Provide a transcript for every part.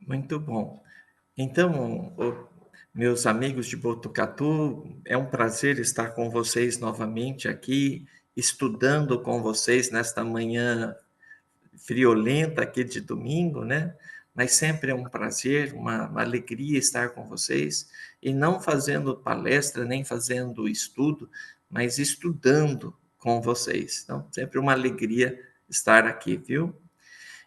Muito bom. Então, meus amigos de Botucatu, é um prazer estar com vocês novamente aqui, estudando com vocês nesta manhã friolenta aqui de domingo, né? Mas sempre é um prazer, uma alegria estar com vocês e não fazendo palestra, nem fazendo estudo, mas estudando com vocês. Então, sempre uma alegria estar aqui, viu?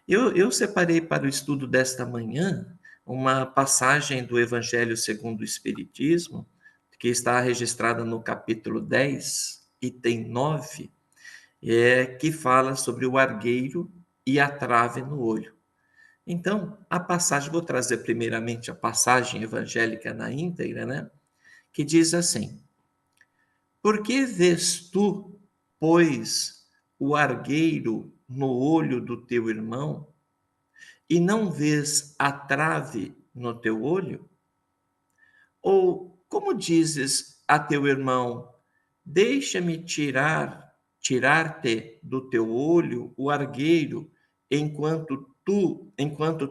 Eu separei para o estudo desta manhã uma passagem do Evangelho segundo o Espiritismo, que está registrada no capítulo 10, item 9, que fala sobre o argueiro e a trave no olho. Então, a passagem, vou trazer primeiramente a passagem evangélica na íntegra, né? Que diz assim: Por que vês tu, pois, o argueiro no olho do teu irmão, e não vês a trave no teu olho? Ou como dizes a teu irmão: deixa-me tirar-te do teu olho o argueiro, enquanto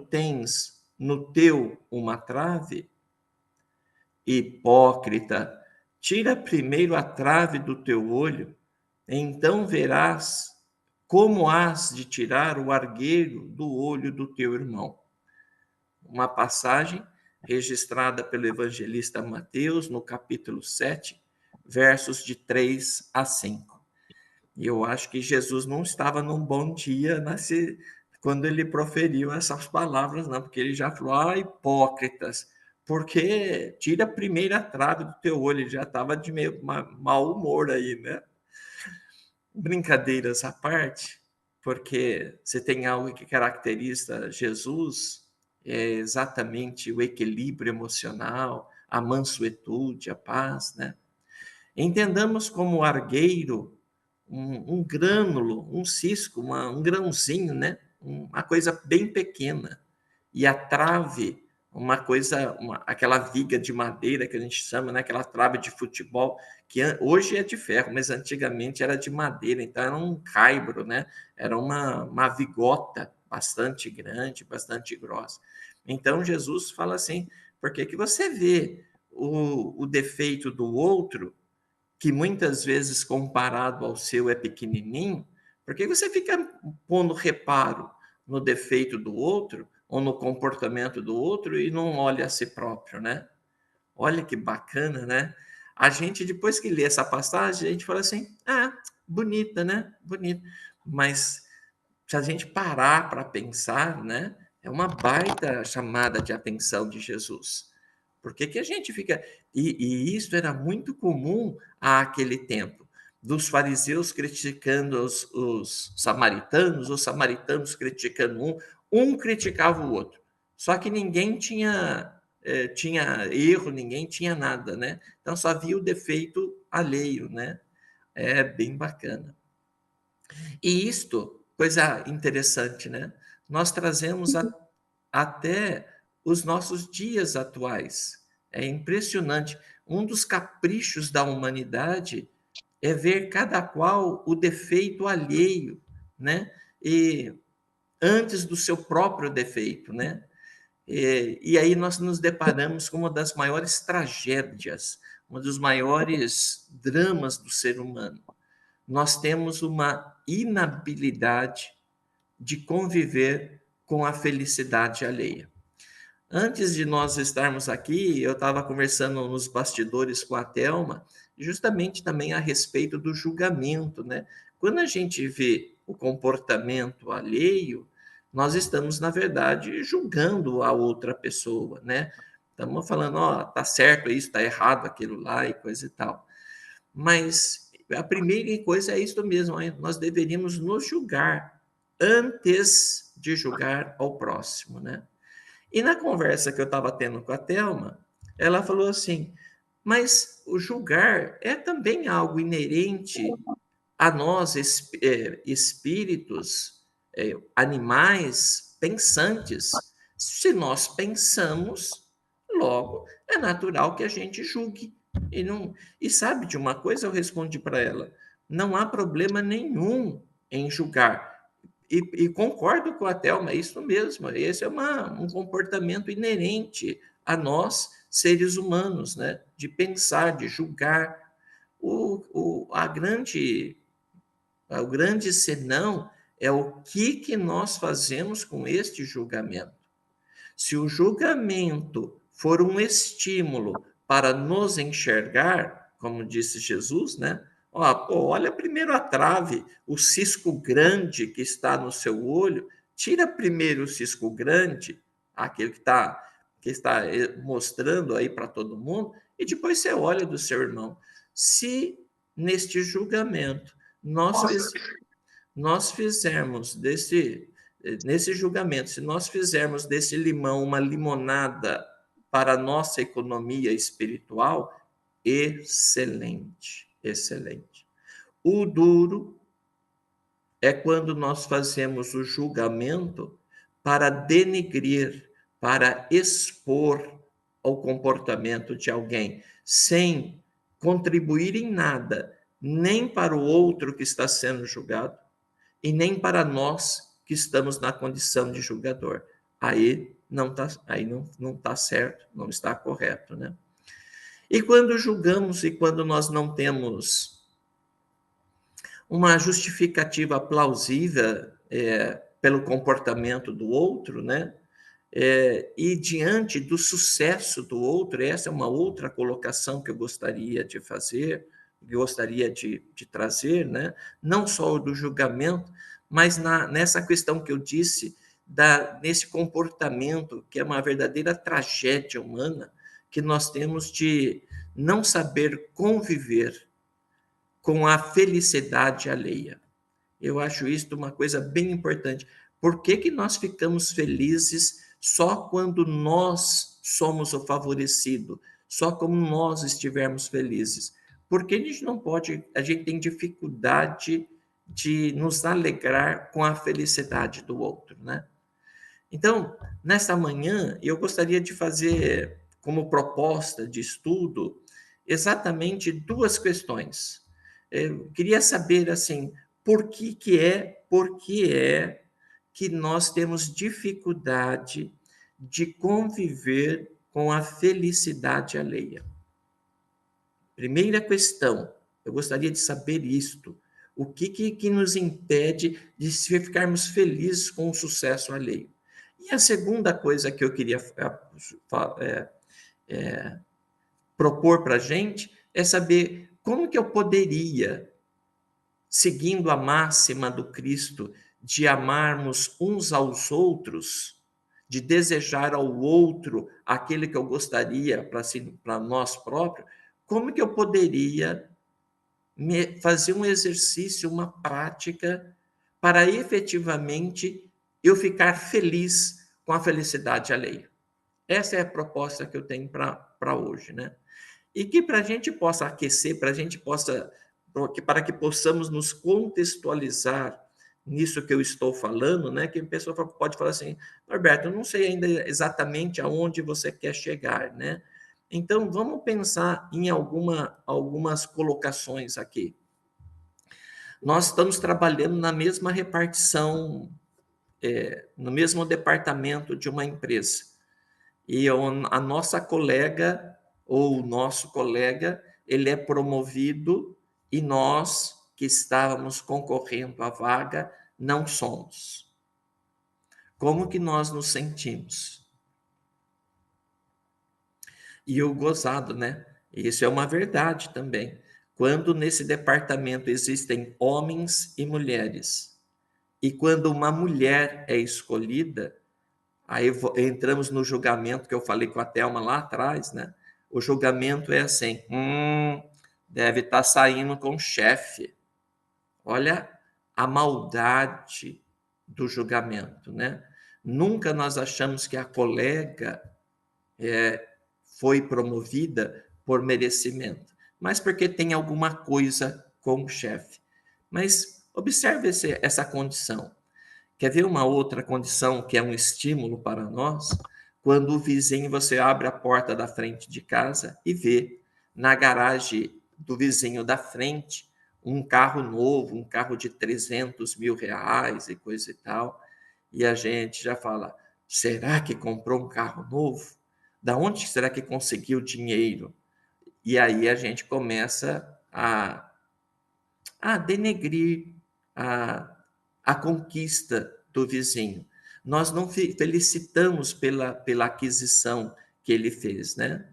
tens no teu uma trave? Hipócrita, tira primeiro a trave do teu olho, então verás como hás de tirar o argueiro do olho do teu irmão. Uma passagem registrada pelo evangelista Mateus, no capítulo 7, versos de 3 a 5. E eu acho que Jesus não estava num bom dia quando ele proferiu essas palavras, não, porque ele já falou: hipócritas, porque tira a primeira trave do teu olho. Ele já estava de meio mau humor aí, né? Brincadeiras à parte, porque se tem algo que caracteriza Jesus, é exatamente o equilíbrio emocional, a mansuetude, a paz, né? Entendamos como argueiro um grânulo, um cisco, um grãozinho, né? Uma coisa bem pequena. E a trave, uma coisa, aquela viga de madeira que a gente chama, né? Aquela trave de futebol, que hoje é de ferro, mas antigamente era de madeira, então era um caibro, né? Era uma vigota bastante grande, bastante grossa. Então Jesus fala assim: por que que você vê o defeito do outro, que muitas vezes comparado ao seu é pequenininho, porque você fica pondo reparo no defeito do outro ou no comportamento do outro e não olha a si próprio, né? Olha que bacana, né? A gente, depois que lê essa passagem, a gente fala assim: bonita, né? Bonita. Mas se a gente parar para pensar, né? É uma baita chamada de atenção de Jesus. Por que que a gente fica... E isso era muito comum àquele tempo, dos fariseus criticando os samaritanos, os samaritanos criticando um criticava o outro. Só que ninguém tinha erro, ninguém tinha nada, né? Então só via o defeito alheio, né? É bem bacana. E isto, coisa interessante, né? Nós trazemos até os nossos dias atuais. É impressionante. Um dos caprichos da humanidade é ver cada qual o defeito alheio, né? E antes do seu próprio defeito, né? E aí nós nos deparamos com uma das maiores tragédias, um dos maiores dramas do ser humano. Nós temos uma inabilidade de conviver com a felicidade alheia. Antes de nós estarmos aqui, eu estava conversando nos bastidores com a Thelma, justamente também a respeito do julgamento, né? Quando a gente vê o comportamento alheio, nós estamos, na verdade, julgando a outra pessoa, né? Estamos falando: tá certo isso, tá errado aquilo lá e coisa e tal. Mas a primeira coisa é isso mesmo: nós deveríamos nos julgar antes de julgar ao próximo, né? E na conversa que eu estava tendo com a Thelma, ela falou assim: mas o julgar é também algo inerente a nós, espíritos, animais pensantes. Se nós pensamos, logo é natural que a gente julgue. E, não, e sabe de uma coisa? Eu respondi para ela: não há problema nenhum em julgar. e concordo com a Thelma, é isso mesmo. Esse é um comportamento inerente a nós, seres humanos, né? De pensar, de julgar. O grande senão é o que nós fazemos com este julgamento. Se o julgamento for um estímulo para nos enxergar, como disse Jesus, né? Ó, pô, olha primeiro a trave, o cisco grande que está no seu olho, tira primeiro o cisco grande, aquele que está mostrando aí para todo mundo, e depois você olha do seu irmão. Se neste julgamento nós fizermos nesse julgamento, se nós fizermos desse limão uma limonada para a nossa economia espiritual, excelente, excelente. O duro é quando nós fazemos o julgamento para denigrir, para expor o comportamento de alguém, sem contribuir em nada, nem para o outro que está sendo julgado, e nem para nós que estamos na condição de julgador. Aí não tá certo, não está correto, né? E quando julgamos e quando nós não temos uma justificativa plausível pelo comportamento do outro, né? E diante do sucesso do outro, essa é uma outra colocação que eu gostaria de fazer, gostaria de trazer, né? Não só o do julgamento, mas nessa questão que eu disse, nesse comportamento, que é uma verdadeira tragédia humana, que nós temos de não saber conviver com a felicidade alheia. Eu acho isso uma coisa bem importante. Por que nós ficamos felizes só quando nós somos o favorecido? Só como nós estivermos felizes? Porque a gente tem dificuldade de nos alegrar com a felicidade do outro, né? Então, nesta manhã, eu gostaria de fazer como proposta de estudo exatamente duas questões. Eu queria saber assim, por que é que nós temos dificuldade de conviver com a felicidade alheia? Primeira questão, eu gostaria de saber isto. O que nos impede de ficarmos felizes com o sucesso alheio? E a segunda coisa que eu queria propor para a gente é saber como que eu poderia, seguindo a máxima do Cristo, de amarmos uns aos outros, de desejar ao outro aquele que eu gostaria para nós próprios, como que eu poderia fazer um exercício, uma prática, para efetivamente eu ficar feliz com a felicidade alheia? Essa é a proposta que eu tenho para hoje, né? E que para a gente possa aquecer, para que possamos nos contextualizar nisso que eu estou falando, né? Que a pessoa pode falar assim, Norberto, eu não sei ainda exatamente aonde você quer chegar, né? Então, vamos pensar em algumas colocações aqui. Nós estamos trabalhando na mesma repartição, no mesmo departamento de uma empresa. E a nossa colega, ou o nosso colega, ele é promovido e nós, que estávamos concorrendo à vaga, não somos. Como que nós nos sentimos? E o gozado, né? Isso é uma verdade também. Quando nesse departamento existem homens e mulheres, e quando uma mulher é escolhida, aí entramos no julgamento que eu falei com a Thelma lá atrás, né? O julgamento é assim, deve estar saindo com o chefe. Olha a maldade do julgamento, né? Nunca nós achamos que a colega foi promovida por merecimento, mas porque tem alguma coisa com o chefe. Mas observe essa condição. Quer ver uma outra condição que é um estímulo para nós? Quando o vizinho, você abre a porta da frente de casa e vê na garagem do vizinho da frente um carro novo, um carro de 300 mil reais e coisa e tal, e a gente já fala, será que comprou um carro novo? Da onde será que conseguiu dinheiro? E aí a gente começa a denegrir a conquista do vizinho. Nós não felicitamos pela aquisição que ele fez, né?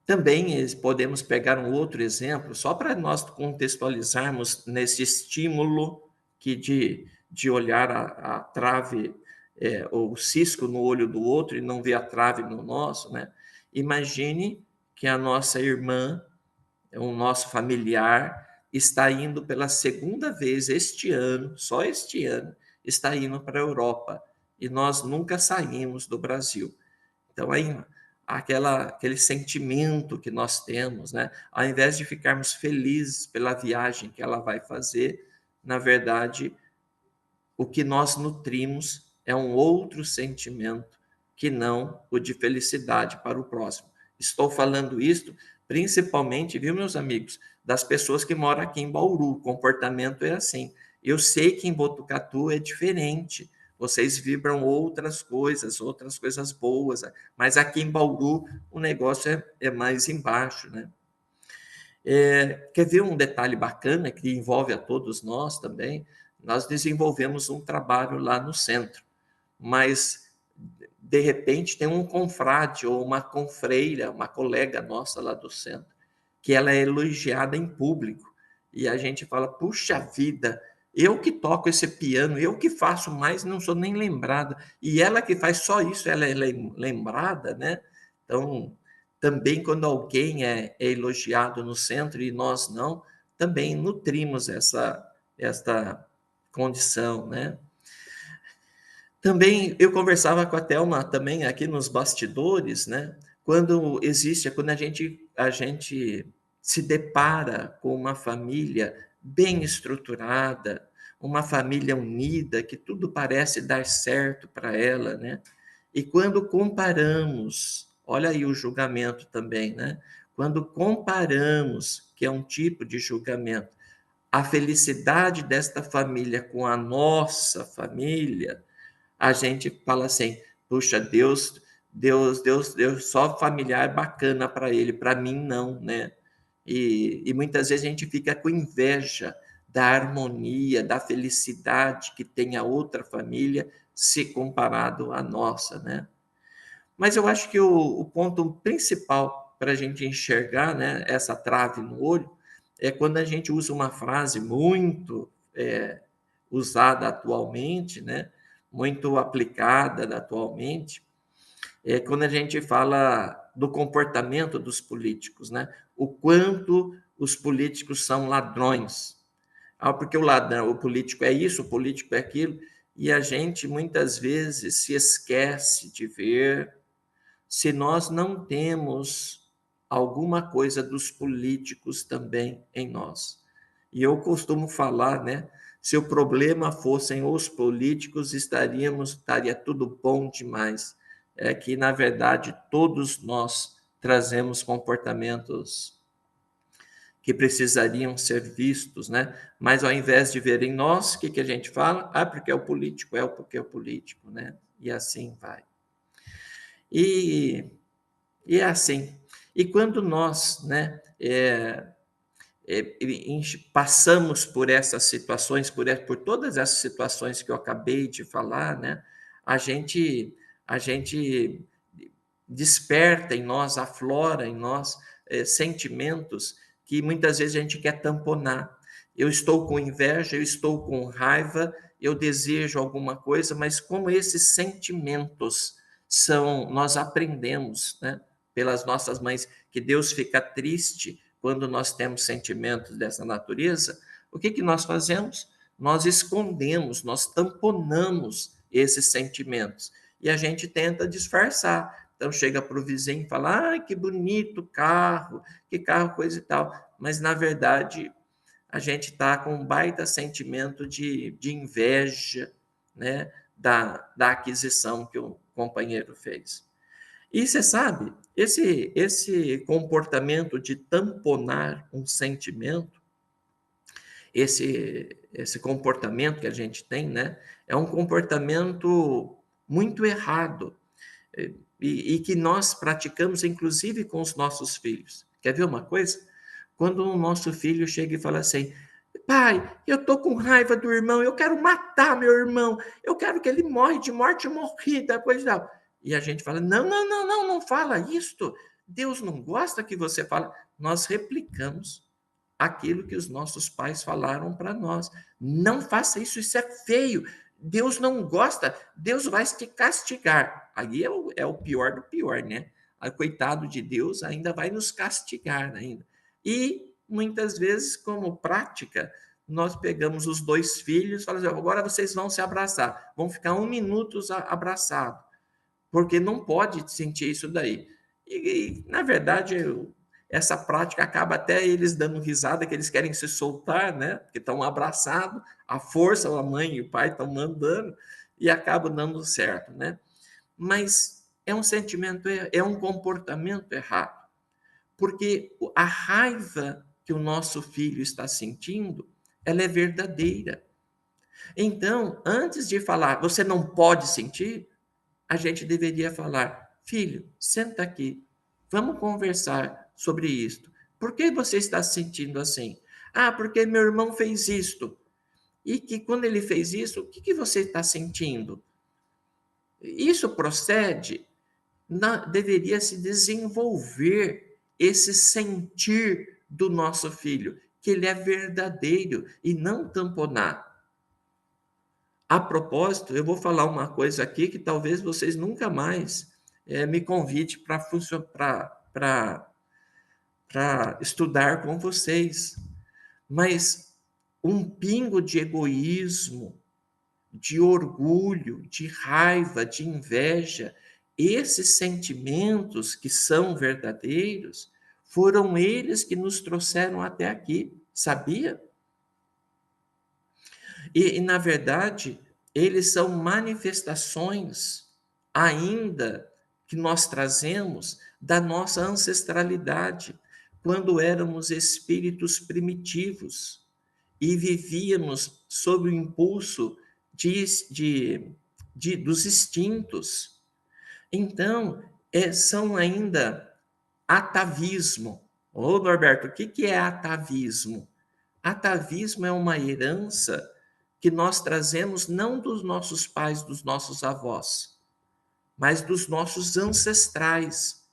Também podemos pegar um outro exemplo, só para nós contextualizarmos nesse estímulo que de olhar a trave, ou o cisco no olho do outro e não ver a trave no nosso, né? Imagine que a nossa irmã, o nosso familiar, está indo pela segunda vez este ano, só este ano, está indo para a Europa, e nós nunca saímos do Brasil. Então, aí, aquele sentimento que nós temos, né? Ao invés de ficarmos felizes pela viagem que ela vai fazer, na verdade, o que nós nutrimos é um outro sentimento que não o de felicidade para o próximo. Estou falando isto principalmente, viu, meus amigos, das pessoas que moram aqui em Bauru. O comportamento é assim. Eu sei que em Botucatu é diferente. Vocês vibram outras coisas boas, mas aqui em Bauru o negócio é mais embaixo, né? Quer ver um detalhe bacana que envolve a todos nós também? Nós desenvolvemos um trabalho lá no centro, mas de repente tem um confrade ou uma confreira, uma colega nossa lá do centro, que ela é elogiada em público, e a gente fala, puxa vida, eu que toco esse piano, eu que faço mais, não sou nem lembrada, e ela que faz só isso, ela é lembrada, né? Então, também quando alguém é elogiado no centro e nós não, também nutrimos esta condição, né? Também eu conversava com a Thelma também aqui nos bastidores, né? Quando a gente se depara com uma família bem estruturada, uma família unida, que tudo parece dar certo para ela, né? E quando comparamos, olha aí o julgamento também, né? Quando comparamos, que é um tipo de julgamento, a felicidade desta família com a nossa família, a gente fala assim, puxa, Deus, só familiar bacana para ele, para mim não, né? E muitas vezes a gente fica com inveja da harmonia, da felicidade que tem a outra família, se comparado à nossa, né? Mas eu acho que o ponto principal para a gente enxergar, né, essa trave no olho é quando a gente usa uma frase muito usada atualmente, né, muito aplicada atualmente, é quando a gente fala do comportamento dos políticos, né, o quanto os políticos são ladrões. Porque o ladrão, o político é isso, o político é aquilo, e a gente muitas vezes se esquece de ver se nós não temos alguma coisa dos políticos também em nós. E eu costumo falar, né? Se o problema fossem os políticos, estaria tudo bom demais. É que, na verdade, todos nós trazemos comportamentos que precisariam ser vistos, né? Mas ao invés de ver em nós, o que a gente fala? Ah, porque é o político, porque é o político, né? E assim vai. E e é assim. E quando nós, né, passamos por essas situações, por todas essas situações que eu acabei de falar, né, a gente desperta em nós, aflora em nós sentimentos que muitas vezes a gente quer tamponar. Eu estou com inveja, eu estou com raiva, eu desejo alguma coisa, mas como esses sentimentos nós aprendemos, né, pelas nossas mães, que Deus fica triste quando nós temos sentimentos dessa natureza, o que nós fazemos? Nós escondemos, nós tamponamos esses sentimentos e a gente tenta disfarçar. Então chega para o vizinho e fala: ah, que bonito carro, que carro, coisa e tal. Mas na verdade a gente está com um baita sentimento de inveja, né, da aquisição que o companheiro fez. E você sabe, esse comportamento de tamponar um sentimento esse comportamento que a gente tem, né, é um comportamento muito errado, e que nós praticamos, inclusive, com os nossos filhos. Quer ver uma coisa? Quando o nosso filho chega e fala assim: pai, eu estou com raiva do irmão, eu quero matar meu irmão, eu quero que ele morre de morte morrida, coisa e tal. E a gente fala: não, não, não, não, não fala isto. Deus não gosta que você fale. Nós replicamos aquilo que os nossos pais falaram para nós. Não faça isso, isso é feio. Deus não gosta, Deus vai te castigar. Aí é o pior do pior, né? Aí, coitado de Deus, ainda vai nos castigar ainda. E muitas vezes, como prática, nós pegamos os dois filhos e falamos assim, agora vocês vão se abraçar, vão ficar 1 minuto abraçados, porque não pode sentir isso daí. Na verdade, essa prática acaba até eles dando risada, que eles querem se soltar, né? Porque estão abraçados, a força, a mãe e o pai estão mandando, e acaba dando certo, né? Mas é um sentimento, é um comportamento errado, porque a raiva que o nosso filho está sentindo, ela é verdadeira. Então, antes de falar, você não pode sentir, a gente deveria falar: filho, senta aqui, vamos conversar sobre isto. Por que você está se sentindo assim? Ah, porque meu irmão fez isto. E que quando ele fez isso, o que você está sentindo? Isso procede, deveria se desenvolver esse sentir do nosso filho, que ele é verdadeiro e não tamponar. A propósito, eu vou falar uma coisa aqui que talvez vocês nunca mais me convide para estudar com vocês, mas um pingo de egoísmo, de orgulho, de raiva, de inveja, esses sentimentos que são verdadeiros, foram eles que nos trouxeram até aqui, sabia? E, na verdade, eles são manifestações ainda que nós trazemos da nossa ancestralidade, quando éramos espíritos primitivos e vivíamos sob o impulso dos instintos. Então, são ainda atavismo. Ô, Norberto, o que é atavismo? Atavismo é uma herança que nós trazemos não dos nossos pais, dos nossos avós, mas dos nossos ancestrais.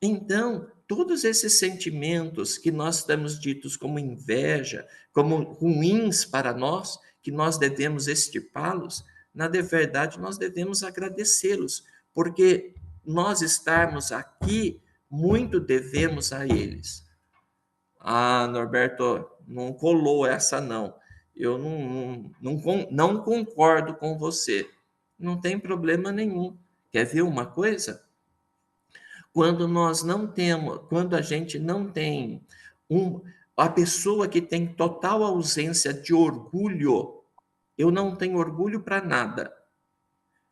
Então, todos esses sentimentos que nós temos ditos como inveja, como ruins para nós, que nós devemos extirpá-los, na verdade nós devemos agradecê-los, porque nós estarmos aqui, muito devemos a eles. Ah, Norberto, não colou essa não. Eu não concordo com você. Não tem problema nenhum. Quer ver uma coisa? Quando a gente não tem a pessoa que tem total ausência de orgulho, eu não tenho orgulho para nada.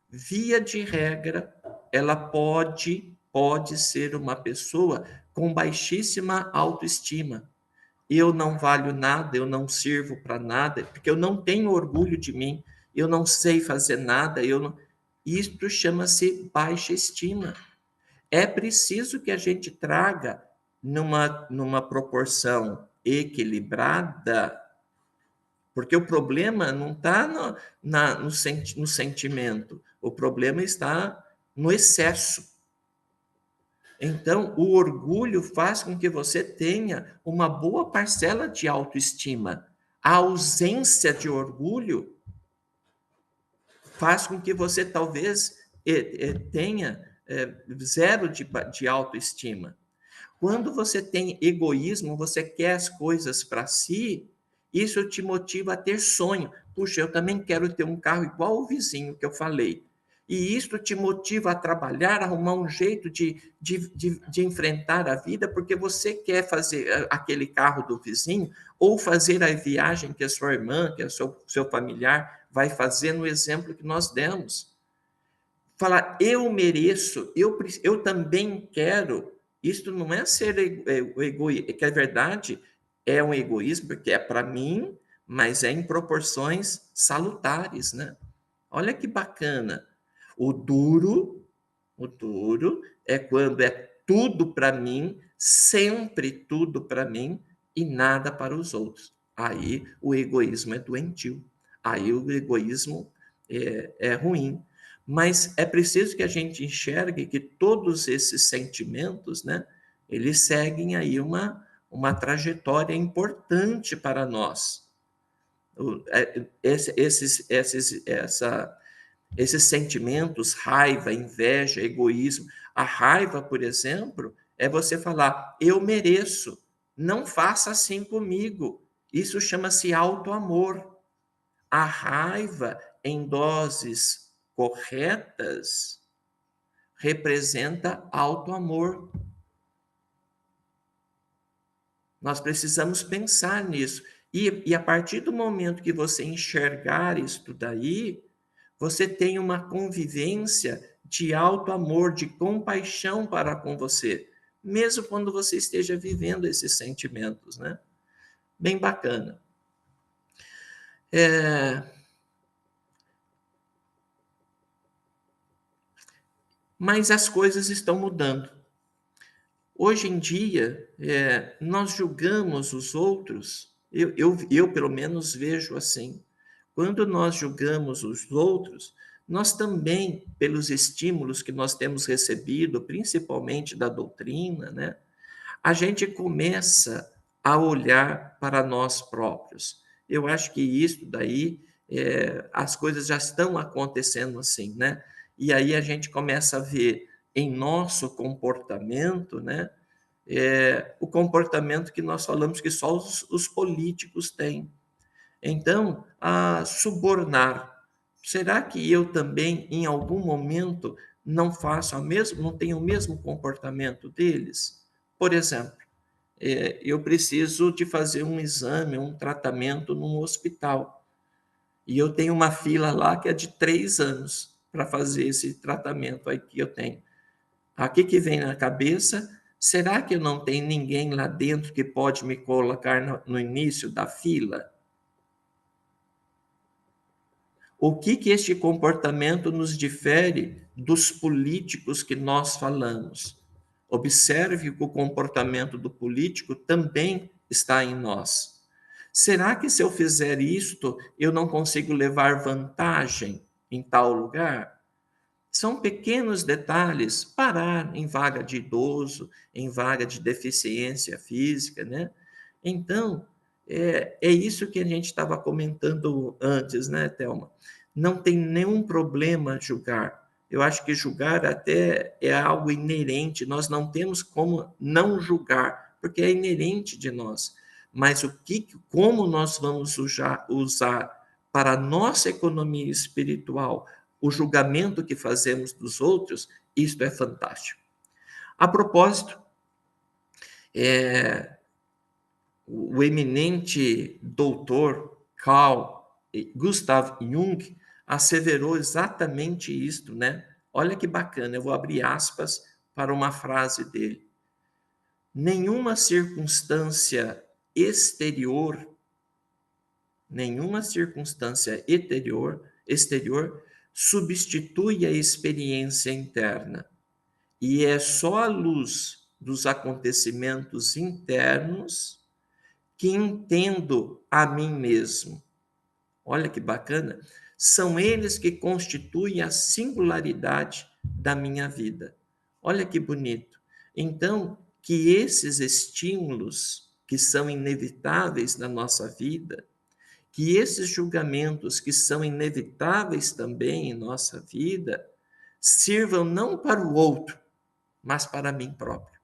Via de regra, ela pode ser uma pessoa com baixíssima autoestima. Eu não valho nada, eu não sirvo para nada, porque eu não tenho orgulho de mim, eu não sei fazer nada, Isto chama-se baixa estima. É preciso que a gente traga numa proporção equilibrada, porque o problema não está no sentimento, o problema está no excesso. Então, o orgulho faz com que você tenha uma boa parcela de autoestima. A ausência de orgulho faz com que você talvez tenha zero de autoestima. Quando você tem egoísmo, você quer as coisas para si, isso te motiva a ter sonho. Puxa, eu também quero ter um carro igual o vizinho que eu falei. E isso te motiva a trabalhar, arrumar um jeito de enfrentar a vida, porque você quer fazer aquele carro do vizinho ou fazer a viagem que a sua irmã, que é o seu familiar vai fazer no exemplo que nós demos. Falar, eu mereço, eu também quero. Isto não é ser egoísta, que é verdade, é um egoísmo, porque é para mim, mas é em proporções salutares, né? Olha que bacana. O duro é quando é tudo para mim, sempre tudo para mim e nada para os outros. Aí o egoísmo é doentio. Aí o egoísmo é ruim. Mas é preciso que a gente enxergue que todos esses sentimentos, né, eles seguem aí uma trajetória importante para nós. Esses sentimentos, raiva, inveja, egoísmo. A raiva, por exemplo, é você falar: eu mereço, não faça assim comigo. Isso chama-se auto-amor. A raiva, em doses corretas, representa auto-amor. Nós precisamos pensar nisso. E a partir do momento que você enxergar isso daí, você tem uma convivência de alto amor, de compaixão para com você, mesmo quando você esteja vivendo esses sentimentos, né? Bem bacana. Mas as coisas estão mudando. Hoje em dia, nós julgamos os outros, eu pelo menos vejo assim. Quando nós julgamos os outros, nós também, pelos estímulos que nós temos recebido, principalmente da doutrina, né, a gente começa a olhar para nós próprios. Eu acho que isso daí, as coisas já estão acontecendo assim, né? E aí a gente começa a ver em nosso comportamento, né, o comportamento que nós falamos que só os políticos têm. Então, a subornar. Será que eu também, em algum momento, não faço não tenho o mesmo comportamento deles? Por exemplo, eu preciso de fazer um exame, um tratamento num hospital. E eu tenho uma fila lá que é de 3 anos para fazer esse tratamento aí que eu tenho. Aqui que vem na cabeça, será que eu não tenho ninguém lá dentro que pode me colocar no início da fila? O que este comportamento nos difere dos políticos que nós falamos? Observe que o comportamento do político também está em nós. Será que se eu fizer isto, eu não consigo levar vantagem em tal lugar? São pequenos detalhes, parar em vaga de idoso, em vaga de deficiência física, né? Então, é isso que a gente estava comentando antes, né, Thelma? Não tem nenhum problema julgar. Eu acho que julgar até é algo inerente, nós não temos como não julgar, porque é inerente de nós. Mas como nós vamos usar para a nossa economia espiritual o julgamento que fazemos dos outros, isto é fantástico. A propósito, o eminente doutor Carl Gustav Jung asseverou exatamente isto, né? Olha que bacana, eu vou abrir aspas para uma frase dele. Nenhuma circunstância exterior, nenhuma circunstância exterior substitui a experiência interna. E é só à luz dos acontecimentos internos que entendo a mim mesmo. Olha que bacana. São eles que constituem a singularidade da minha vida. Olha que bonito. Então, que esses estímulos que são inevitáveis na nossa vida, que esses julgamentos que são inevitáveis também em nossa vida, sirvam não para o outro, mas para mim próprio.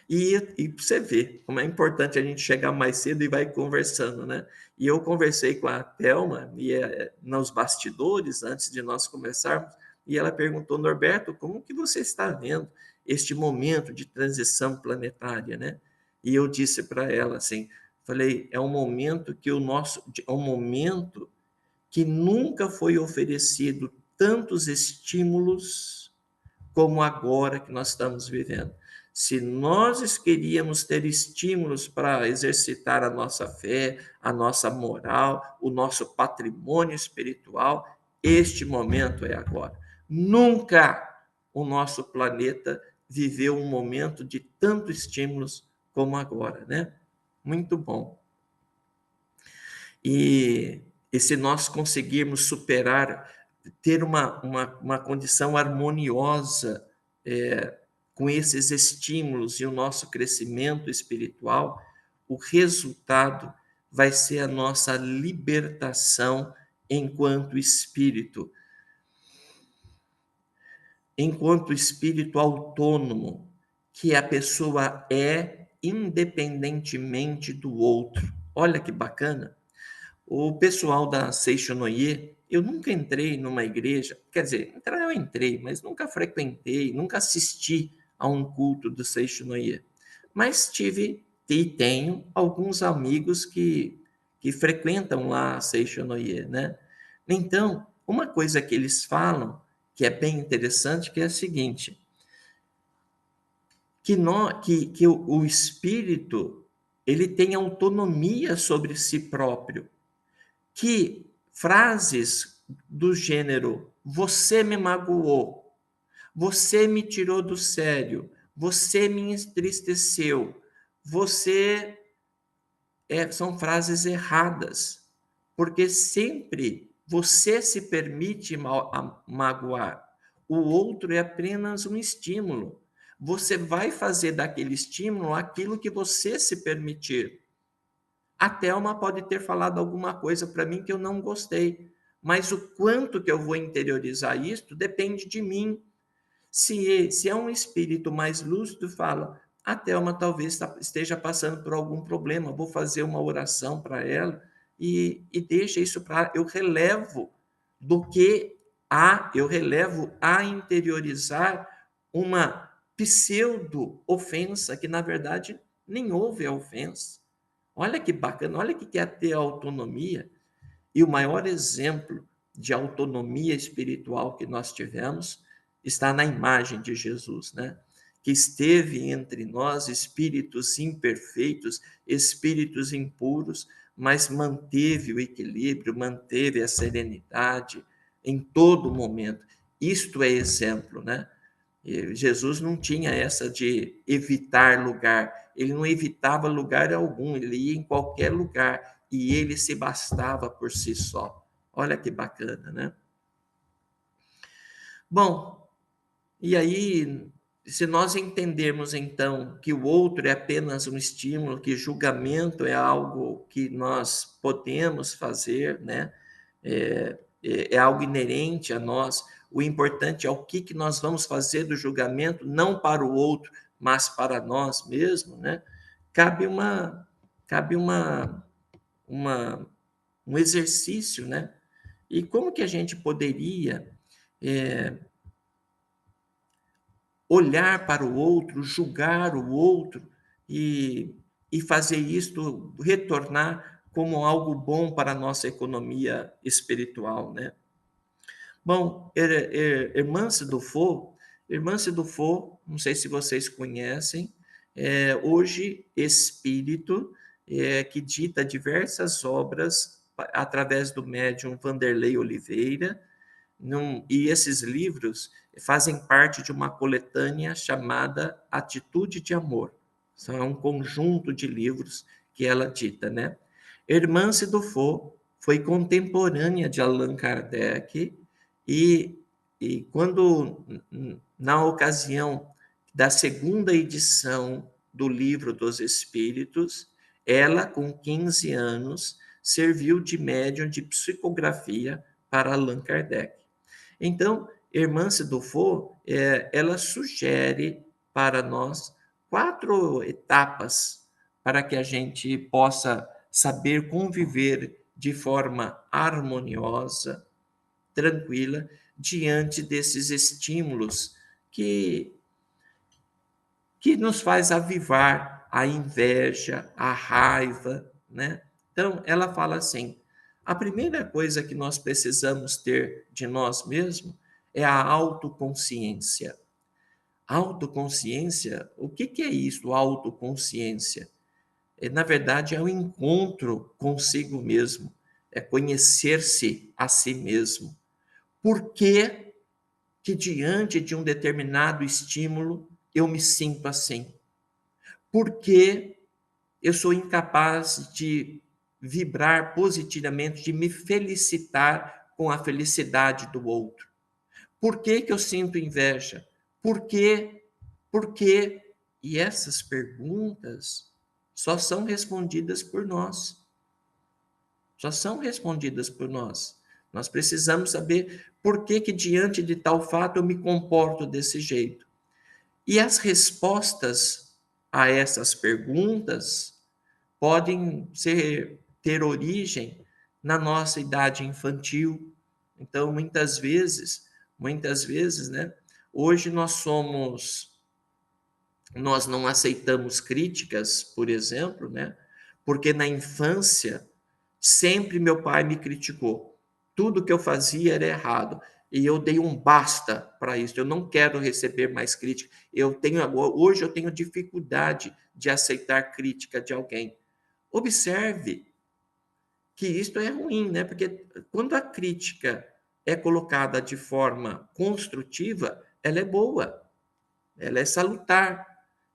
E você vê como é importante a gente chegar mais cedo e vai conversando, né? E eu conversei com a Thelma nos bastidores, antes de nós conversarmos, e ela perguntou, Norberto, como que você está vendo este momento de transição planetária, né? E eu disse para ela assim, falei, é um momento é um momento que nunca foi oferecido tantos estímulos como agora que nós estamos vivendo. Se nós queríamos ter estímulos para exercitar a nossa fé, a nossa moral, o nosso patrimônio espiritual, este momento é agora. Nunca o nosso planeta viveu um momento de tanto estímulos como agora, né? Muito bom. E se nós conseguirmos superar, ter uma condição harmoniosa com esses estímulos e o nosso crescimento espiritual, o resultado vai ser a nossa libertação enquanto espírito autônomo, que a pessoa é independentemente do outro. Olha que bacana. O pessoal da Seixonoye, eu nunca entrei numa igreja, quer dizer, entrar eu entrei, mas nunca frequentei, nunca assisti a um culto do Seixonoye. Mas tive e tenho alguns amigos que frequentam lá a Seixonoye, né? Então, uma coisa que eles falam, que é bem interessante, que é a seguinte, que o espírito ele tem autonomia sobre si próprio, que frases do gênero você me magoou, você me tirou do sério, você me entristeceu, você são frases erradas, porque sempre você se permite magoar. O outro é apenas um estímulo. Você vai fazer daquele estímulo aquilo que você se permitir. A Thelma pode ter falado alguma coisa para mim que eu não gostei, mas o quanto que eu vou interiorizar isto depende de mim. Se é um espírito mais lúcido, fala, a Thelma talvez esteja passando por algum problema, vou fazer uma oração para ela e deixa isso para eu relevo eu relevo a interiorizar uma pseudo-ofensa que, na verdade, nem houve a ofensa. Olha que bacana, olha o que é ter autonomia. E o maior exemplo de autonomia espiritual que nós tivemos está na imagem de Jesus, né? Que esteve entre nós espíritos imperfeitos, espíritos impuros, mas manteve o equilíbrio, manteve a serenidade em todo momento. Isto é exemplo, né? E Jesus não tinha essa de evitar lugar, ele não evitava lugar algum, ele ia em qualquer lugar e ele se bastava por si só. Olha que bacana, né? Bom, e aí, se nós entendermos então que o outro é apenas um estímulo, que julgamento é algo que nós podemos fazer, né? É algo inerente a nós. O importante é o que nós vamos fazer do julgamento, não para o outro, mas para nós mesmos, né? Cabe uma, um exercício, né? E como que a gente poderia é, olhar para o outro, julgar o outro e fazer isto retornar como algo bom para a nossa economia espiritual, né? Bom, Irmã Cidufo, não sei se vocês conhecem, hoje espírito que dita diversas obras através do médium Vanderlei Oliveira, e esses livros fazem parte de uma coletânea chamada Atitude de Amor. São um conjunto de livros que ela dita, né? Irmã Cidufo foi contemporânea de Allan Kardec e, e quando, na ocasião da segunda edição do Livro dos Espíritos, ela, com 15 anos, serviu de médium de psicografia para Allan Kardec. Então, Irmã Cidufo, ela sugere para nós 4 etapas para que a gente possa saber conviver de forma harmoniosa, tranquila, diante desses estímulos que, que nos faz avivar a inveja, a raiva, né? Então, ela fala assim: a primeira coisa que nós precisamos ter de nós mesmos é a autoconsciência. Autoconsciência, o que que é isso, autoconsciência? Na verdade, é um encontro consigo mesmo, é conhecer-se a si mesmo. Por que que diante de um determinado estímulo eu me sinto assim? Por que eu sou incapaz de vibrar positivamente, de me felicitar com a felicidade do outro? Por que que eu sinto inveja? Por quê? Por quê? E essas perguntas só são respondidas por nós. Só são respondidas por nós. Nós precisamos saber por que que diante de tal fato eu me comporto desse jeito. E as respostas a essas perguntas podem ter origem na nossa idade infantil. Então, muitas vezes, né? Hoje nós não aceitamos críticas, por exemplo, né? Porque na infância sempre meu pai me criticou. Tudo que eu fazia era errado. E eu dei um basta para isso. Eu não quero receber mais crítica. Hoje eu tenho dificuldade de aceitar crítica de alguém. Observe que isto é ruim, né? Porque quando a crítica é colocada de forma construtiva, ela é boa, ela é salutar.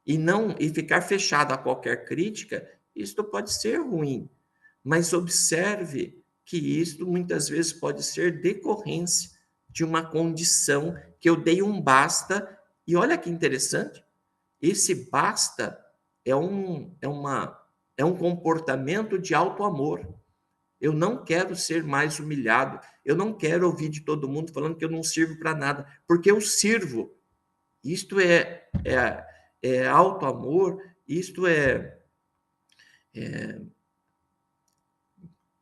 E ficar fechado a qualquer crítica, isto pode ser ruim. Mas observe que isto muitas vezes pode ser decorrência de uma condição que eu dei um basta, e olha que interessante, esse basta é um comportamento de auto-amor. Eu não quero ser mais humilhado. Eu não quero ouvir de todo mundo falando que eu não sirvo para nada, porque eu sirvo. Isto é auto-amor, isto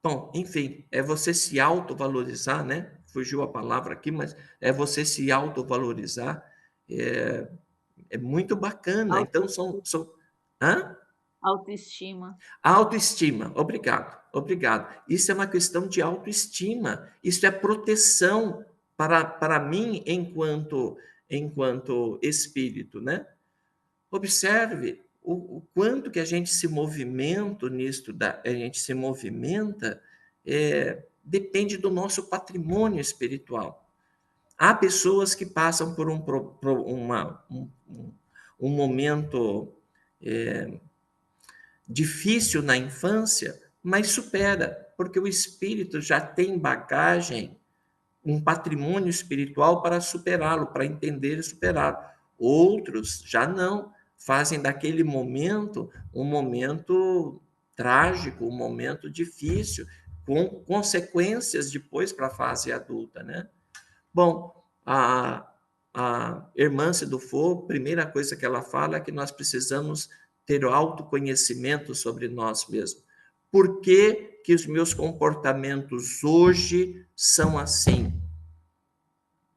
bom, enfim, é você se autovalorizar, né? Fugiu a palavra aqui, mas é você se autovalorizar. É, é muito bacana. Então, hã? Autoestima. Autoestima, obrigado, obrigado. Isso é uma questão de autoestima, isso é proteção para mim enquanto espírito, né? Observe o quanto que a gente se movimenta nisto, a gente se movimenta, depende do nosso patrimônio espiritual. Há pessoas que passam por um momento difícil na infância, mas supera, porque o espírito já tem bagagem, um patrimônio espiritual para superá-lo, para entender e superá-lo. Outros já não, fazem daquele momento um momento trágico, um momento difícil, com consequências depois para a fase adulta, né? Bom, a irmã Fogo, a primeira coisa que ela fala é que nós precisamos ter o autoconhecimento sobre nós mesmos. Por que que os meus comportamentos hoje são assim?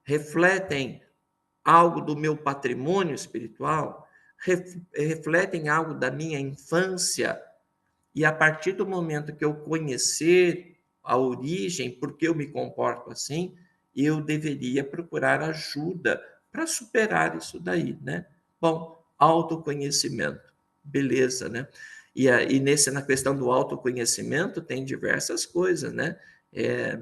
Refletem algo do meu patrimônio espiritual? Refletem algo da minha infância? E a partir do momento que eu conhecer a origem, por que eu me comporto assim, eu deveria procurar ajuda para superar isso daí, né? Bom, autoconhecimento, beleza, né? Na questão do autoconhecimento tem diversas coisas, né? É,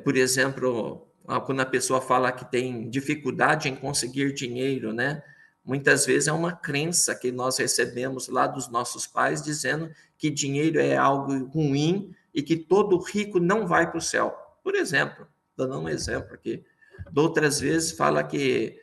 por exemplo, quando a pessoa fala que tem dificuldade em conseguir dinheiro, né? Muitas vezes é uma crença que nós recebemos lá dos nossos pais dizendo que dinheiro é algo ruim e que todo rico não vai para o céu. Por exemplo, dando um exemplo aqui. De outras vezes fala que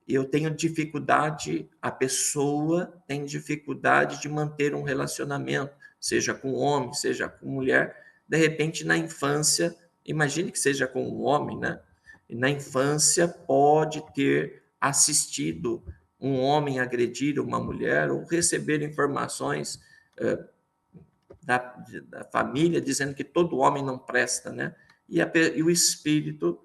eu tenho dificuldade, a pessoa tem dificuldade de manter um relacionamento, seja com homem, seja com mulher. De repente, na infância, imagine que seja com um homem, né? E na infância pode ter assistido um homem agredir uma mulher ou receber informações da família dizendo que todo homem não presta, né? E o espírito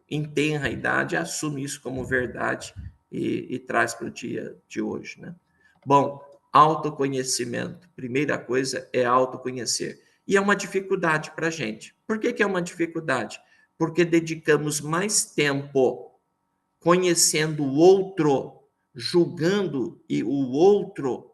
em tenra idade assume isso como verdade e traz para o dia de hoje, né? Bom, autoconhecimento. Primeira coisa é autoconhecer. E é uma dificuldade para a gente. Por que, que é uma dificuldade? Porque dedicamos mais tempo conhecendo o outro, julgando o outro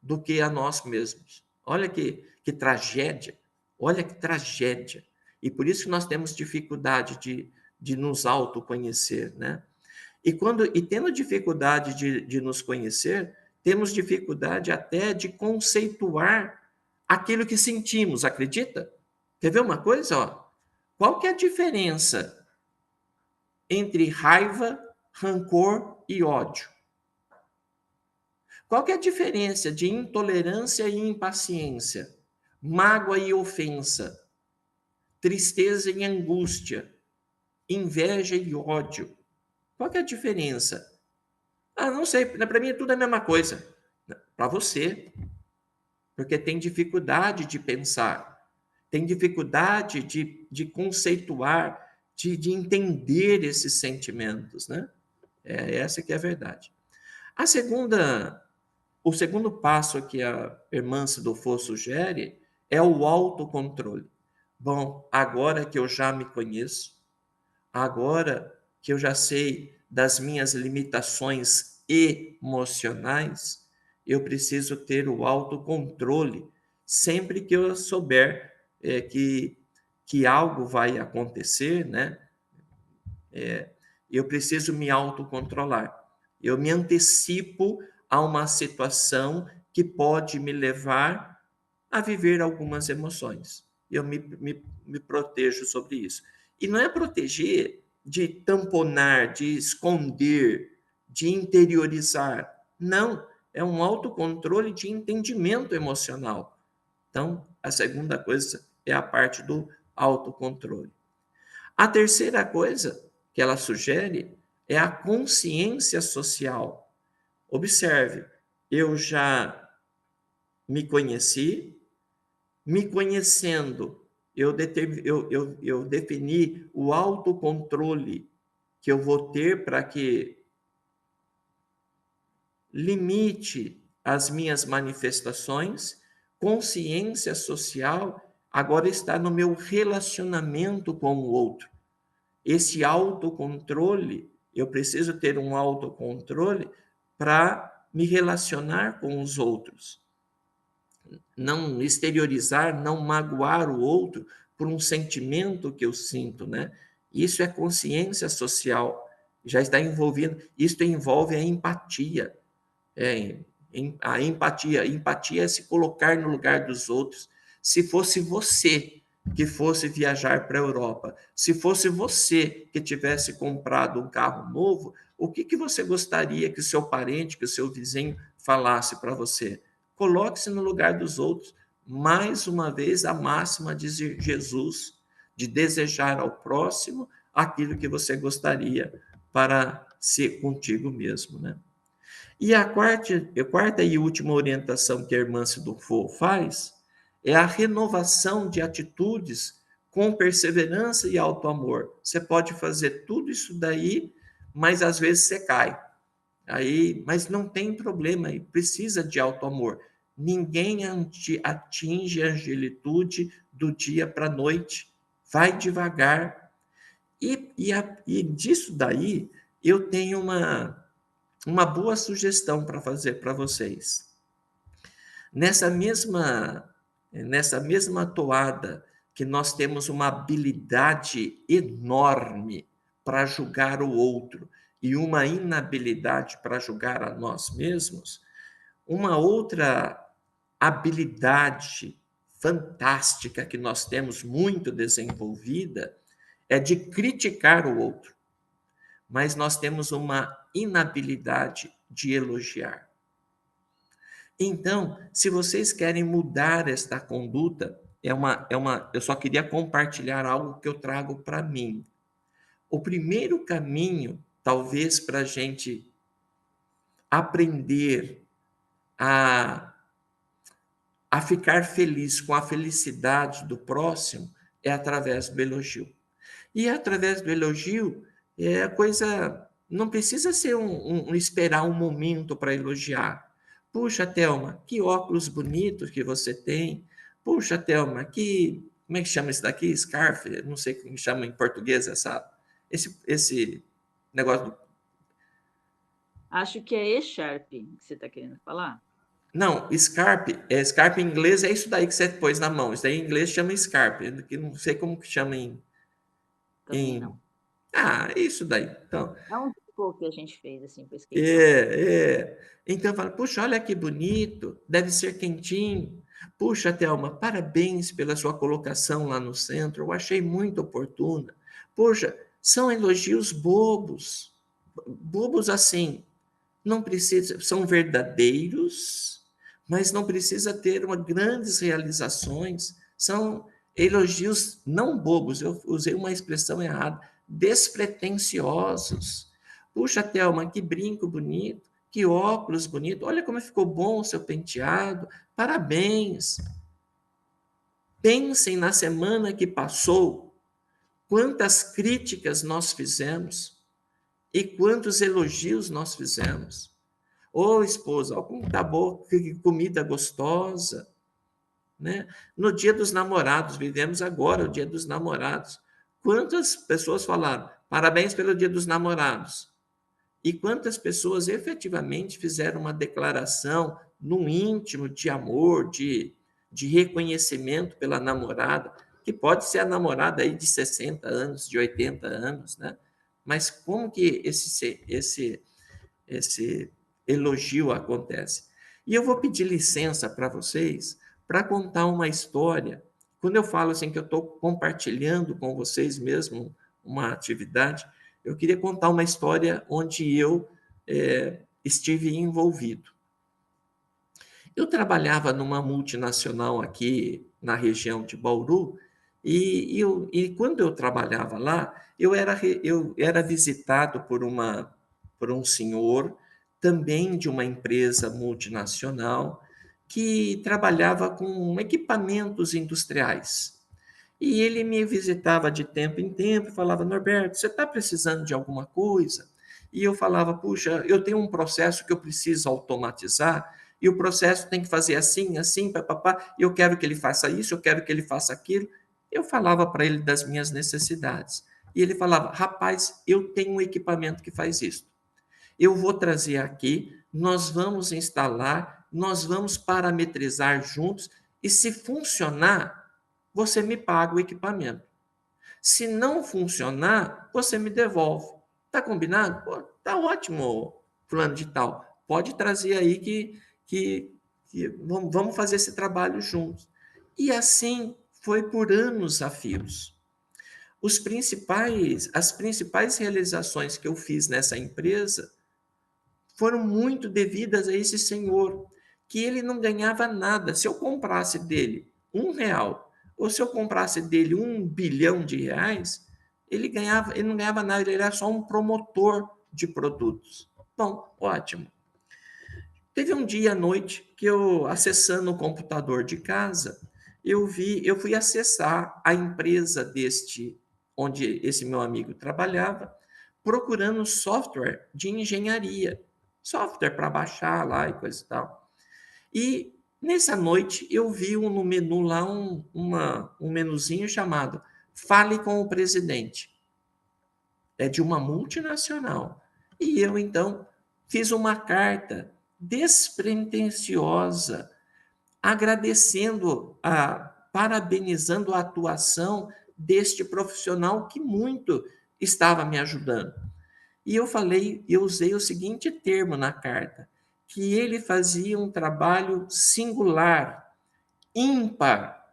do que a nós mesmos. Olha que tragédia, olha que tragédia. E por isso que nós temos dificuldade de nos autoconhecer, né? E tendo dificuldade de nos conhecer, temos dificuldade até de conceituar aquilo que sentimos, acredita? Quer ver uma coisa? Ó? Qual que é a diferença entre raiva, rancor e ódio? Qual que é a diferença de intolerância e impaciência? Mágoa e ofensa? Tristeza e angústia? Inveja e ódio? Qual que é a diferença? Ah, não sei, para mim tudo é a mesma coisa. Para você, porque tem dificuldade de pensar, tem dificuldade de conceituar, de entender esses sentimentos, né? É essa que é a verdade. O segundo passo que a irmã Sidofo sugere é o autocontrole. Bom, agora que eu já me conheço, agora que eu já sei das minhas limitações emocionais, eu preciso ter o autocontrole sempre que eu souber que algo vai acontecer, né? Eu preciso me autocontrolar. Eu me antecipo a uma situação que pode me levar a viver algumas emoções. Eu me protejo sobre isso. E não é proteger de tamponar, de esconder, de interiorizar. Não, é um autocontrole de entendimento emocional. Então, a segunda coisa é a parte do autocontrole. A terceira coisa que ela sugere é a consciência social. Observe, eu já me conheci, me conhecendo, eu defini o autocontrole que eu vou ter para que limite as minhas manifestações. Consciência social agora está no meu relacionamento com o outro. Esse autocontrole, eu preciso ter um autocontrole para me relacionar com os outros. Não exteriorizar, não magoar o outro por um sentimento que eu sinto, né? Isso é consciência social, já está envolvendo, isso envolve a empatia. É, a empatia. Empatia é se colocar no lugar dos outros. Se fosse você que fosse viajar para a Europa, se fosse você que tivesse comprado um carro novo, o que você gostaria que o seu parente, que o seu vizinho falasse para você? Coloque-se no lugar dos outros. Mais uma vez, a máxima de Jesus, de desejar ao próximo aquilo que você gostaria para ser contigo mesmo, né? E a quarta e última orientação que a irmã Sidofo faz é a renovação de atitudes com perseverança e alto amor. Você pode fazer tudo isso daí, mas às vezes você cai. Mas não tem problema, precisa de alto amor. Ninguém atinge a angelitude do dia para a noite. Vai devagar. E disso daí, eu tenho uma boa sugestão para fazer para vocês. Nessa mesma toada que nós temos uma habilidade enorme para julgar o outro e uma inabilidade para julgar a nós mesmos, uma outra habilidade fantástica que nós temos muito desenvolvida é de criticar o outro, mas nós temos uma inabilidade de elogiar. Então, se vocês querem mudar esta conduta, eu só queria compartilhar algo que eu trago para mim. O primeiro caminho, talvez, para a gente aprender a, a ficar feliz com a felicidade do próximo é através do elogio. E através do elogio, a coisa não precisa ser esperar um momento para elogiar. Puxa, Thelma, que óculos bonitos que você tem. Puxa, Thelma, como é que chama isso daqui? Scarf? Não sei como chama em português esse negócio Acho que é E-Sharp que você está querendo falar. Não, Scarpe em inglês é isso daí que você pôs na mão. Isso daí em inglês chama Scarpe, que não sei como que chama Também em... não. Ah, é isso daí. Então, É um tricô que a gente fez, assim, para esquentar. é. Então fala, puxa, olha que bonito, deve ser quentinho. Puxa, Thelma, parabéns pela sua colocação lá no centro, eu achei muito oportuna. Puxa, são elogios bobos, bobos assim, não precisa, são verdadeiros, mas não precisa ter grandes realizações. São elogios não bobos, eu usei uma expressão errada, despretensiosos. Puxa, Thelma, que brinco bonito, que óculos bonito, olha como ficou bom o seu penteado, parabéns. Pensem na semana que passou, quantas críticas nós fizemos e quantos elogios nós fizemos. Ô, esposa, olha como tá boa, que comida gostosa, né? No Dia dos Namorados, vivemos agora o Dia dos Namorados. Quantas pessoas falaram parabéns pelo Dia dos Namorados? E quantas pessoas efetivamente fizeram uma declaração no íntimo de amor, de reconhecimento pela namorada, que pode ser a namorada aí de 60 anos, de 80 anos, né? Mas como que esse elogio acontece? E eu vou pedir licença para vocês para contar uma história. Quando eu falo assim que eu estou compartilhando com vocês mesmo uma atividade, eu queria contar uma história onde eu estive envolvido. Eu trabalhava numa multinacional aqui na região de Bauru, e quando eu trabalhava lá, eu era visitado por um senhor, também de uma empresa multinacional, que trabalhava com equipamentos industriais. E ele me visitava de tempo em tempo e falava: Norberto, você está precisando de alguma coisa? E eu falava: puxa, eu tenho um processo que eu preciso automatizar, e o processo tem que fazer assim, assim, papapá, eu quero que ele faça isso, eu quero que ele faça aquilo. Eu falava para ele das minhas necessidades. E ele falava: rapaz, eu tenho um equipamento que faz isso. Eu vou trazer aqui, nós vamos instalar, nós vamos parametrizar juntos, e se funcionar, você me paga o equipamento. Se não funcionar, você me devolve. Tá combinado? Pô, tá ótimo, fulano de tal. Pode trazer aí que vamos fazer esse trabalho juntos. E assim foi por anos a fios. As principais realizações que eu fiz nessa empresa foram muito devidas a esse senhor, que ele não ganhava nada. Se eu comprasse dele R$ 1, ou se eu comprasse dele R$ 1 bilhão, ele não ganhava nada, ele era só um promotor de produtos. Bom, ótimo. Teve um dia à noite que eu, acessando o computador de casa, eu fui acessar a empresa onde esse meu amigo trabalhava, procurando software de engenharia, software para baixar lá e coisa e tal. E nessa noite eu vi no menu lá um menuzinho chamado Fale com o Presidente. É de uma multinacional. E eu então fiz uma carta despretensiosa, parabenizando a atuação deste profissional que muito estava me ajudando. E eu usei o seguinte termo na carta, que ele fazia um trabalho singular, ímpar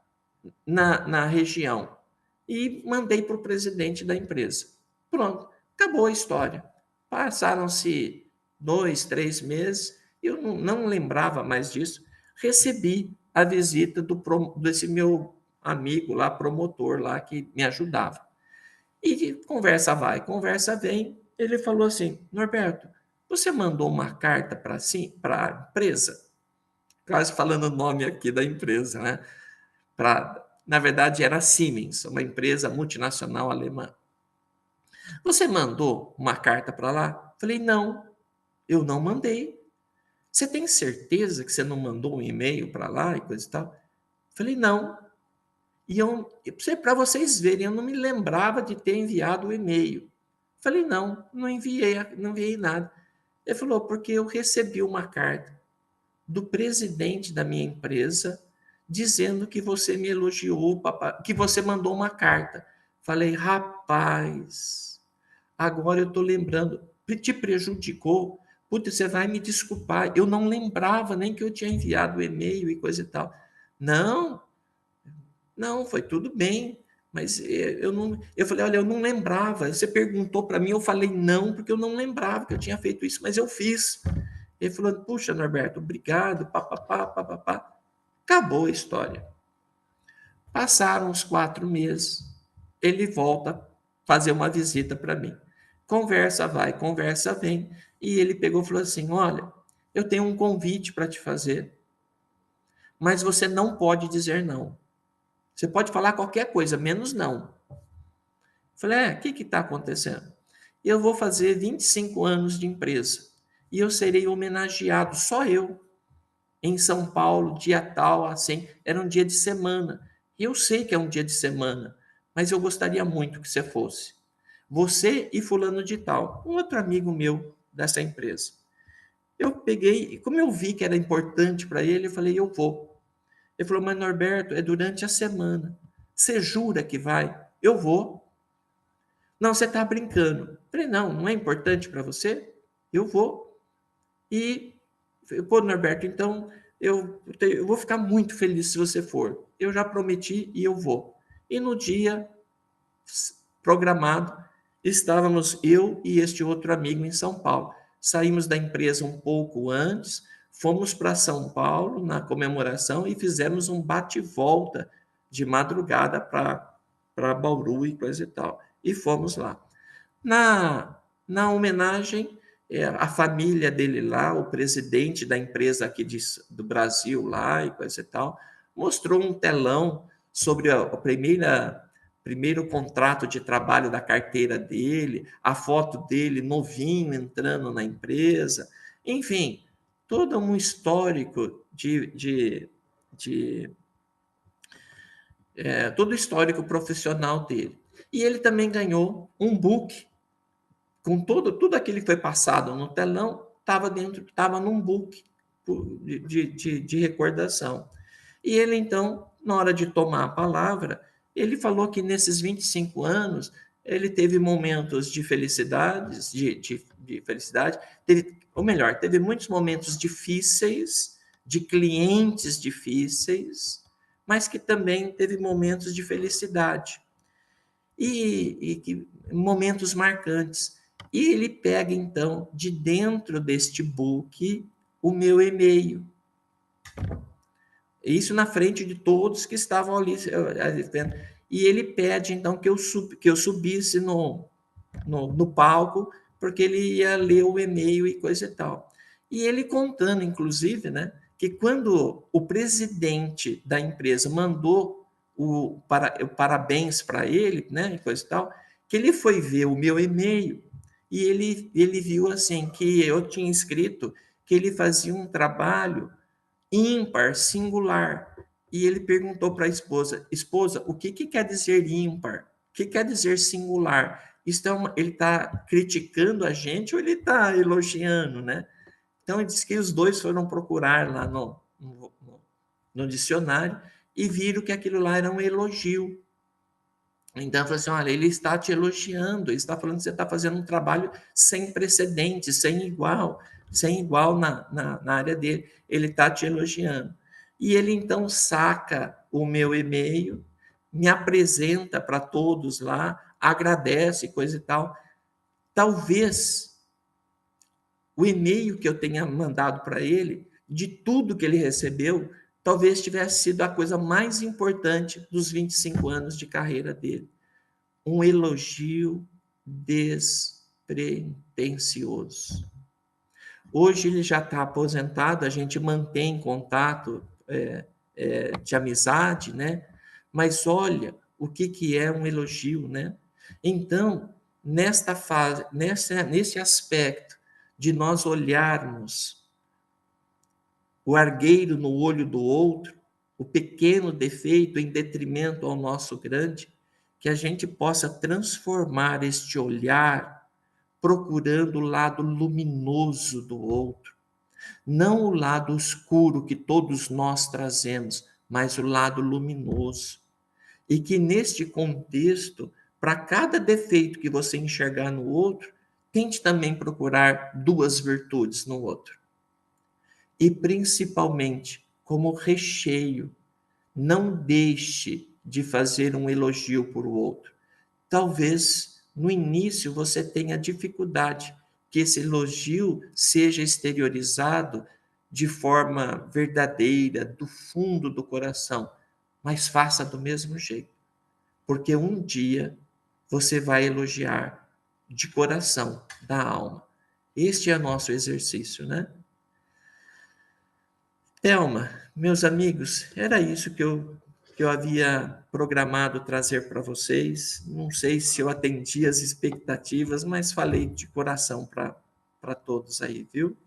na região. E mandei para o presidente da empresa. Pronto, acabou a história. Passaram-se 2, 3 meses, eu não lembrava mais disso. Recebi a visita desse meu amigo lá, promotor lá, que me ajudava. E conversa vai, conversa vem. Ele falou assim: Norberto, você mandou uma carta para a empresa? Quase falando o nome aqui da empresa, né? Na verdade, era a Siemens, uma empresa multinacional alemã. Você mandou uma carta para lá? Falei: não, eu não mandei. Você tem certeza que você não mandou um e-mail para lá e coisa e tal? Falei: não. Para vocês verem, eu não me lembrava de ter enviado o e-mail. Falei: não, não enviei nada. Ele falou, porque eu recebi uma carta do presidente da minha empresa dizendo que você me elogiou, papai, que você mandou uma carta. Falei, rapaz, agora eu estou lembrando, te prejudicou? Putz, você vai me desculpar, eu não lembrava nem que eu tinha enviado o e-mail e coisa e tal. Não, não, foi tudo bem, mas eu não. Eu falei, olha, eu não lembrava. Você perguntou para mim, eu falei não, porque eu não lembrava que eu tinha feito isso, mas eu fiz. Ele falou, puxa, Norberto, obrigado, papapá, papapá. Acabou a história. Passaram uns 4 meses, ele volta a fazer uma visita para mim. Conversa vai, conversa vem. E ele pegou e falou assim: olha, eu tenho um convite para te fazer, mas você não pode dizer não. Você pode falar qualquer coisa, menos não. Falei, o que está acontecendo? Eu vou fazer 25 anos de empresa e eu serei homenageado, só eu, em São Paulo, dia tal, assim, era um dia de semana. E eu sei que é um dia de semana, mas eu gostaria muito que você fosse. Você e fulano de tal, um outro amigo meu dessa empresa. Eu peguei, e como eu vi que era importante para ele, eu falei, eu vou. Ele falou, mas Norberto, é durante a semana. Você jura que vai? Eu vou. Não, você está brincando. Eu falei, não, não é importante para você? Eu vou. E, pô, Norberto, então eu vou ficar muito feliz se você for. Eu já prometi e eu vou. E no dia programado, estávamos eu e este outro amigo em São Paulo. Saímos da empresa um pouco antes, fomos para São Paulo na comemoração e fizemos um bate-volta de madrugada para Bauru e coisa e tal. E fomos lá. Na homenagem, a família dele lá, o presidente da empresa aqui do Brasil lá e coisa e tal, mostrou um telão sobre primeiro contrato de trabalho da carteira dele, a foto dele novinho entrando na empresa, enfim, todo um histórico todo o histórico profissional dele. E ele também ganhou um book com tudo aquilo que foi passado no telão, estava num book de recordação. E ele, então, na hora de tomar a palavra, ele falou que nesses 25 anos ele teve momentos de felicidades, de felicidade, ou melhor, teve muitos momentos difíceis, de clientes difíceis, mas que também teve momentos de felicidade e momentos marcantes. E ele pega, então, de dentro deste book, o meu e-mail. Isso na frente de todos que estavam ali. E ele pede, então, que eu subisse no palco, porque ele ia ler o e-mail e coisa e tal. E ele contando, inclusive, né, que quando o presidente da empresa mandou o parabéns para ele, né, e coisa e tal, que ele foi ver o meu e-mail e ele viu assim que eu tinha escrito que ele fazia um trabalho ímpar, singular. E ele perguntou para a esposa: esposa, o que quer dizer ímpar? O que quer dizer singular? Ele está criticando a gente ou ele está elogiando, né? Então, ele disse que os dois foram procurar lá no dicionário e viram que aquilo lá era um elogio. Então, falou assim: olha, ele está te elogiando, ele está falando que você está fazendo um trabalho sem precedentes, sem igual na área dele. Ele está te elogiando. E ele então saca o meu e-mail, me apresenta para todos lá, agradece, coisa e tal. Talvez o e-mail que eu tenha mandado para ele, de tudo que ele recebeu, talvez tivesse sido a coisa mais importante dos 25 anos de carreira dele, um elogio despretensioso. Hoje ele já está aposentado, a gente mantém contato de amizade, né? Mas olha o que é um elogio, né? Então, nesta fase, nesse aspecto de nós olharmos o argueiro no olho do outro, o pequeno defeito em detrimento ao nosso grande, que a gente possa transformar este olhar procurando o lado luminoso do outro, não o lado escuro que todos nós trazemos, mas o lado luminoso. E que neste contexto, para cada defeito que você enxergar no outro, tente também procurar duas virtudes no outro. E principalmente, como recheio, não deixe de fazer um elogio por o outro. Talvez no início você tenha dificuldade que esse elogio seja exteriorizado de forma verdadeira, do fundo do coração, mas faça do mesmo jeito, porque um dia você vai elogiar de coração, da alma. Este é o nosso exercício, né? Thelma, meus amigos, era isso que eu havia programado trazer para vocês. Não sei se eu atendi as expectativas, mas falei de coração para todos aí, viu?